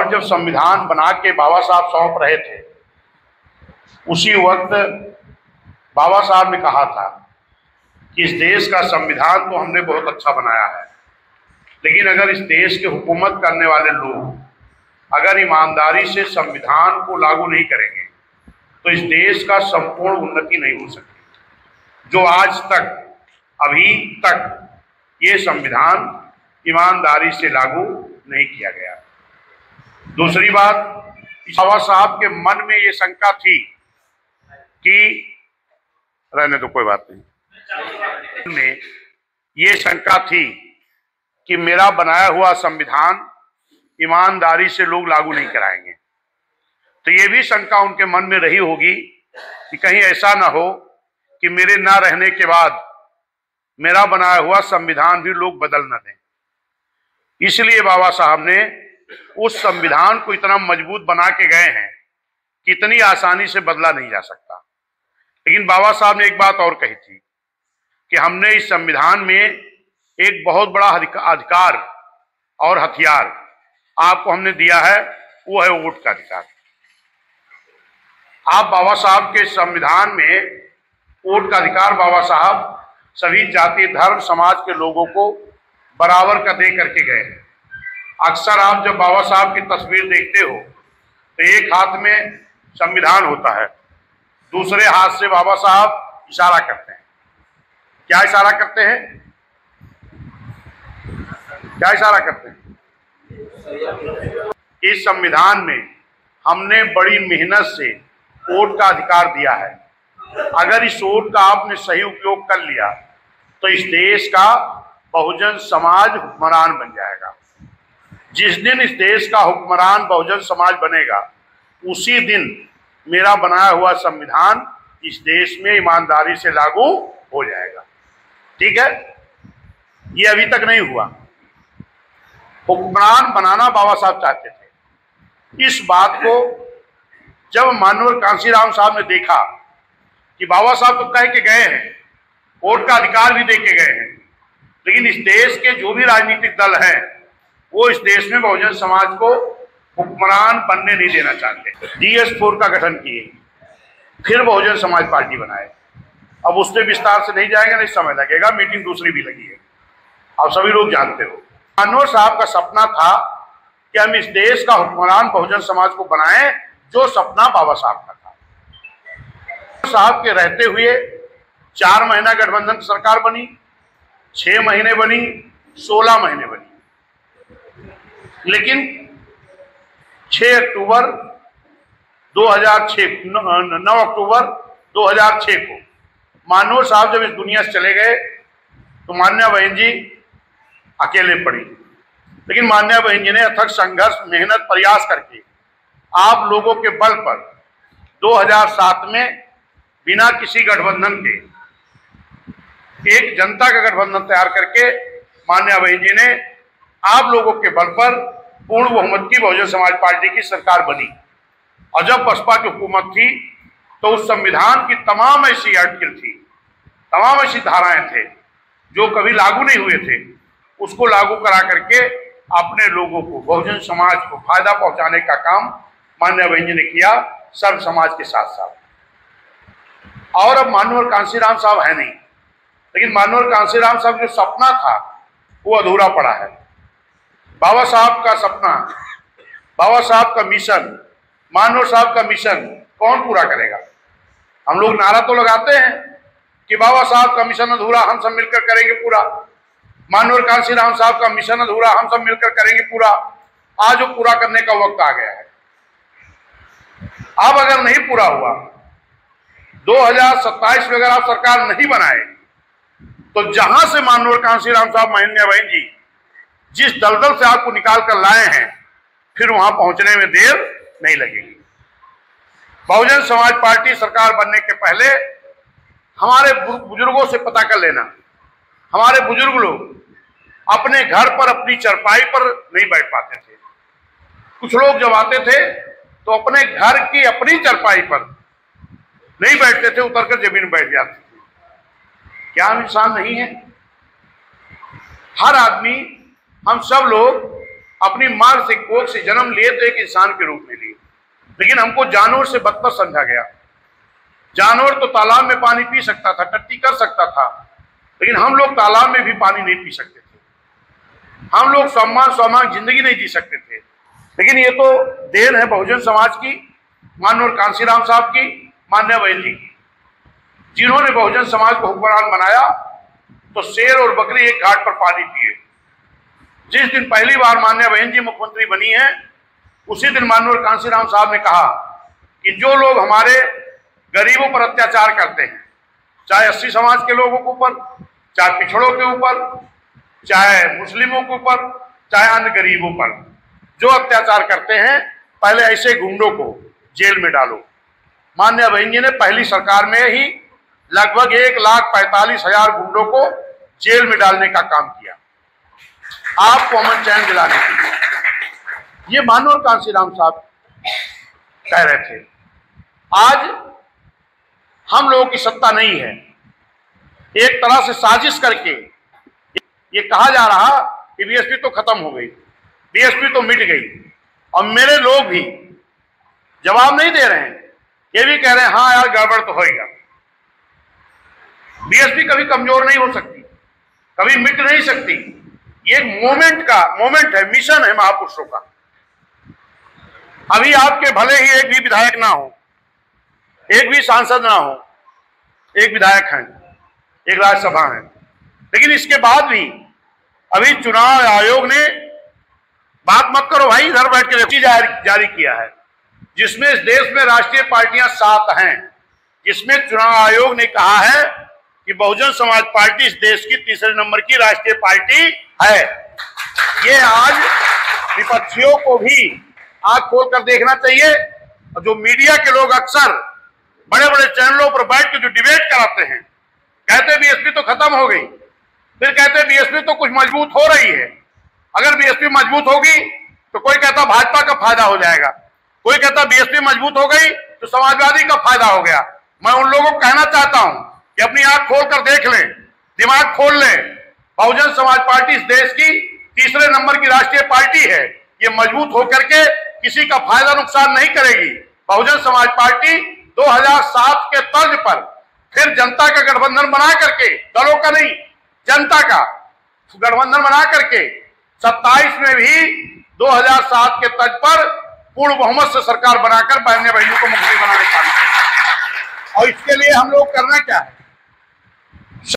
और जब संविधान बना के बाबा साहब सौंप रहे थे, उसी वक्त बाबा साहब ने कहा था कि इस देश का संविधान तो हमने बहुत अच्छा बनाया है, लेकिन अगर इस देश के हुकूमत करने वाले लोग अगर ईमानदारी से संविधान को लागू नहीं करेंगे तो इस देश का संपूर्ण उन्नति नहीं हो सकती। जो आज तक अभी तक ये संविधान ईमानदारी से लागू नहीं किया गया। दूसरी बात, बाबा साहब के मन में ये शंका थी कि रहने तो कोई बात नहीं, में ये शंका थी कि मेरा बनाया हुआ संविधान ईमानदारी से लोग लागू नहीं कराएंगे। तो ये भी शंका उनके मन में रही होगी कि कहीं ऐसा ना हो कि मेरे ना रहने के बाद मेरा बनाया हुआ संविधान भी लोग बदल न दें। इसलिए बाबा साहब ने उस संविधान को इतना मजबूत बना के गए हैं कि इतनी आसानी से बदला नहीं जा सकता। लेकिन बाबा साहब ने एक बात और कही थी कि हमने इस संविधान में एक बहुत बड़ा अधिकार और हथियार आपको हमने दिया है, वो है वोट का अधिकार। आप बाबा साहब के संविधान में वोट का अधिकार बाबा साहब सभी जाति धर्म समाज के लोगों को बराबर का दे करके गए हैं। अक्सर आप जब बाबा साहब की तस्वीर देखते हो तो एक हाथ में संविधान होता है, दूसरे हाथ से बाबा साहब इशारा करते हैं। क्या इशारा करते हैं? क्या इशारा करते हैं? इस संविधान में हमने बड़ी मेहनत से वोट का अधिकार दिया है। अगर इस वोट का आपने सही उपयोग कर लिया तो इस देश का बहुजन समाज हुक्मरान बन जाएगा। जिस दिन इस देश का हुक्मरान बहुजन समाज बनेगा, उसी दिन मेरा बनाया हुआ संविधान इस देश में ईमानदारी से लागू हो जाएगा। ठीक है, ये अभी तक नहीं हुआ। हुक्मरान बनाना बाबा साहब चाहते थे। इस बात को जब माननीय कांशीराम साहब ने देखा कि बाबा साहब तो कह के गए हैं, वोट का अधिकार भी दे के गए हैं, लेकिन इस देश के जो भी राजनीतिक दल हैं वो इस देश में बहुजन समाज को हुक्मरान बनने नहीं देना चाहते। DS4 का गठन किए, फिर बहुजन समाज पार्टी बनाए। अब उससे विस्तार से नहीं जाएगा, नहीं समय लगेगा, मीटिंग दूसरी भी लगी है, आप सभी लोग जानते हो। माननीय साहब का सपना था कि हम इस देश का हुक्मरान बहुजन समाज को बनाएं, जो सपना बाबा साहब का था। साहब के रहते हुए 4 महीना गठबंधन सरकार बनी, 6 महीने बनी, 16 महीने बनी, लेकिन 6 अक्टूबर 2006 9 अक्टूबर 2006 को माननीय साहब जब इस दुनिया से चले गए तो मान्या बहन जी अकेले पड़ी। लेकिन मान्या बहन जी ने अथक संघर्ष, मेहनत, प्रयास करके आप लोगों के बल पर 2007 में बिना किसी गठबंधन के एक जनता का गठबंधन तैयार करके मान्या बहन जी ने आप लोगों के बल पर पूर्ण बहुमत की बहुजन समाज पार्टी की सरकार बनी। और जब बसपा की हुकूमत थी तो उस संविधान की तमाम ऐसी आर्टिकल थी, तमाम ऐसी धाराएं थे जो कभी लागू नहीं हुए थे, उसको लागू करा करके अपने लोगों को, बहुजन समाज को फायदा पहुंचाने का काम मान्या बहन जी ने किया, सर्व समाज के साथ साथ। और अब माननीय कांशीराम साहब है नहीं, लेकिन माननीय कांशीराम साहब जो सपना था वो अधूरा पड़ा है। बाबा साहब का सपना, बाबा साहब का मिशन, माननीय साहब का मिशन कौन पूरा करेगा? हम लोग नारा तो लगाते हैं कि बाबा साहब का मिशन अधूरा, हम सब मिलकर करेंगे पूरा। माननीय कांशीराम साहब का मिशन अधूरा, हम सब मिलकर करेंगे पूरा। आज वो पूरा करने का वक्त आ गया है। अब अगर नहीं पूरा हुआ, 2027 में अगर आप सरकार नहीं बनाए तो जहां से माननीय कांशीराम साहब, मान्या बहन जी जिस दलदल से आपको निकाल कर लाए हैं, फिर वहां पहुंचने में देर नहीं लगेगी। बहुजन समाज पार्टी सरकार बनने के पहले हमारे बुजुर्गों से पता कर लेना, हमारे बुजुर्ग लोग अपने घर पर अपनी चरपाई पर नहीं बैठ पाते थे। कुछ लोग जब आते थे तो अपने घर की अपनी चरपाई पर नहीं बैठते थे, उतरकर जमीन में बैठ जाते थे। क्या हम इंसान नहीं है? हर आदमी, हम सब लोग अपनी माँ से कोख से जन्म लिए तो एक इंसान के रूप में लिए, लेकिन हमको जानवर से बदतर समझा गया। जानवर तो तालाब में पानी पी सकता था, टट्टी कर सकता था, लेकिन हम लोग तालाब में भी पानी नहीं पी सकते थे। हम लोग सम्मान जिंदगी नहीं जी सकते थे। लेकिन ये तो देन है बहुजन समाज की, माननीय कांशीराम साहब की, मान्य बहन जी की, जिन्होंने बहुजन समाज को हुक्मरान बनाया तो शेर और बकरी एक घाट पर पानी पिए। जिस दिन पहली बार मान्य बहन जी मुख्यमंत्री बनी है, उसी दिन माननीय कांशीराम साहब ने कहा कि जो लोग हमारे गरीबों पर अत्याचार करते हैं, चाहे एससी समाज के लोगों के ऊपर, चाहे पिछड़ों के ऊपर, चाहे मुस्लिमों के ऊपर, चाहे अन्य गरीबों पर जो अत्याचार करते हैं, पहले ऐसे गुंडों को जेल में डालो। मान्य बहन जी ने पहली सरकार में ही लगभग 1,45,000 गुंडों को जेल में डालने का काम किया, आपको अमन चैन दिलाने के लिए। ये माननीय कांशीराम साहब कह रहे थे। आज हम लोगों की सत्ता नहीं है। एक तरह से साजिश करके ये कहा जा रहा कि बीएसपी तो खत्म हो गई, बीएसपी तो मिट गई, और मेरे लोग भी जवाब नहीं दे रहे हैं। ये भी कह रहे हैं हाँ यार गड़बड़ तो होएगा। बीएसपी कभी कमजोर नहीं हो सकती, कभी मिट नहीं सकती। ये एक मोमेंट है, मिशन है महापुरुषों का। अभी आपके भले ही एक भी विधायक ना हो, एक भी सांसद ना हो, एक विधायक हैं, एक राज्यसभा है, लेकिन इसके बाद भी अभी चुनाव आयोग ने, बात मत करो भाई, इधर बैठ के जारी किया है, जिसमें इस देश में राष्ट्रीय पार्टियां 7 हैं, जिसमें चुनाव आयोग ने कहा है कि बहुजन समाज पार्टी इस देश की तीसरे नंबर की राष्ट्रीय पार्टी है। ये आज विपक्षियों को भी आंख खोलकर देखना चाहिए। और जो मीडिया के लोग अक्सर बड़े बड़े चैनलों पर बैठ के जो डिबेट कराते हैं, कहते बीएसपी तो खत्म हो गई, फिर कहते बीएसपी तो कुछ मजबूत हो रही है। अगर बीएसपी मजबूत होगी तो कोई कहता भाजपा का फायदा हो जाएगा, कोई कहता बीएसपी मजबूत हो गई तो समाजवादी का फायदा हो गया। मैं उन लोगों को कहना चाहता हूं कि अपनी आंख खोलकर देख लें, दिमाग खोल लें। बहुजन समाज पार्टी इस देश की तीसरे नंबर की राष्ट्रीय पार्टी है। ये मजबूत होकर के किसी का फायदा नुकसान नहीं करेगी। बहुजन समाज पार्टी 2007 के तर्ज पर फिर जनता का गठबंधन बना करके, दलों का नहीं, जनता का गठबंधन बना करके 27 में भी 2007 के तर्ज पर पूर्ण बहुमत से सरकार बनाकर बहनों को मुख्यमंत्री बनाने का। और इसके लिए हम लोग करना क्या है,